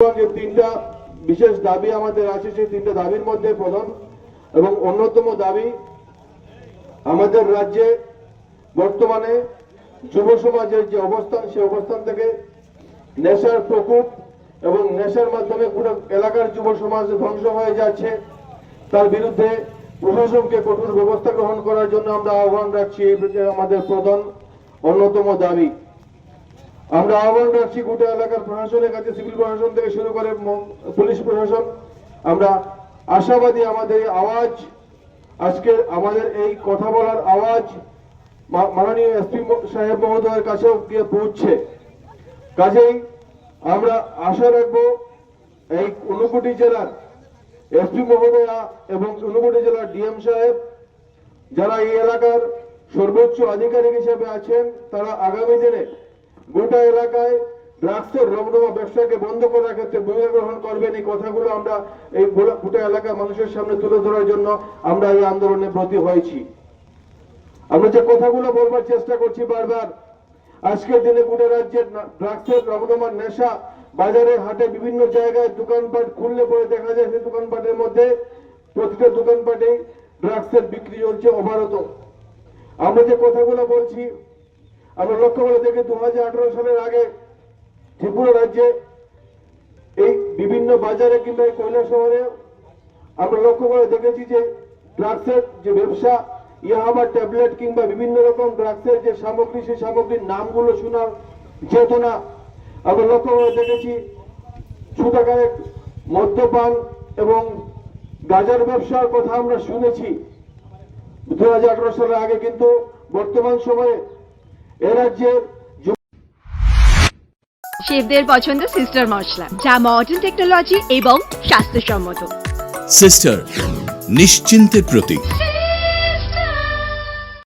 প্রধান যে তিনটা বিশেষ দাবি আমাদের আছে, সেই তিনটা দাবির মধ্যে প্রধান এবং অন্যতম দাবি আমাদের রাজ্যে বর্তমানে যুব সমাজের যে অবস্থান, সেই অবস্থান থেকে নেশার প্রকোপ এবং নেশার মাধ্যমে পুরো এলাকার যুব সমাজ ধ্বংস হয়ে যাচ্ছে, তার বিরুদ্ধে প্রশাসনকে কঠোর ব্যবস্থা গ্রহণ করার জন্য আমরা আহ্বান রাখছি। এই আমাদের প্রধান অন্যতম দাবি। আমরা আহ্বান রাখছি গোটা এলাকার প্রশাসনের কাছে, সিভিল প্রশাসন থেকে শুরু করে পুলিশ প্রশাসন। আমরা আশাবাদী আমাদের আওয়াজ, আজকে আমাদের এই কথা বলার আওয়াজ মাননীয় এসপি সাহেব মহোদয়ের কাছেও গিয়ে পৌঁছছে। কাজেই আমরা আশা রাখবো এই ঊনকোটি জেলার এসপি মহোদয়া এবং ঊনকোটি জেলার ডিএম সাহেব, যারা এই এলাকার সর্বোচ্চ আধিকারিক হিসেবে আছেন, তারা আগামী দিনে গোটা এলাকায় ড্রাগসের রমরমা ব্যবসাকে বন্ধ করার ক্ষেত্রে ভূমিকা গ্রহণ করবেন। এই কথাগুলো আমরা এই গোটা এলাকার মানুষের সামনে তুলে ধরার জন্য আমরা এই আন্দোলনে ব্রতী হয়েছি। আমরা যে কথাগুলো বলবার চেষ্টা করছি বারবার, আজকের দিনে গোটা রাজ্যের ড্রাগসের রমরমার নেশা বাজারে হাটে বিভিন্ন জায়গায় দোকানপাট খুললে পরে দেখা যায় সেই দোকানপাটের মধ্যে প্রতিটা দোকানপাটে ড্রাগসের বিক্রি চলছে অবারত। আমরা যে কথাগুলো বলছি, আমরা লক্ষ্য করে দেখি 2018 সালের আগে ত্রিপুরা রাজ্যে এই বিভিন্ন বাজারে কিংবা এই কৈলাস শহরে আমরা লক্ষ্য করে দেখেছি যে ড্রাগসের যে ব্যবসা, ইয়াবা ট্যাবলেট কিংবা বিভিন্ন রকম ড্রাগসের যে সামগ্রী, সেই সামগ্রীর নামগুলো শোনার যেত না। আমরা লক্ষ্য করে দেখেছি ছোটখাটো মদ্যপান এবং গাঁজার ব্যবসার কথা আমরা শুনেছি 2018 সালের আগে, কিন্তু বর্তমান সময়ে এ রাজ্যের শেফদের পছন্দ সিস্টার মশলা, যা মডার্ন টেকনোলজি এবং স্বাস্থ্যসম্মত। সিস্টার নিশ্চিন্তের প্রতীক।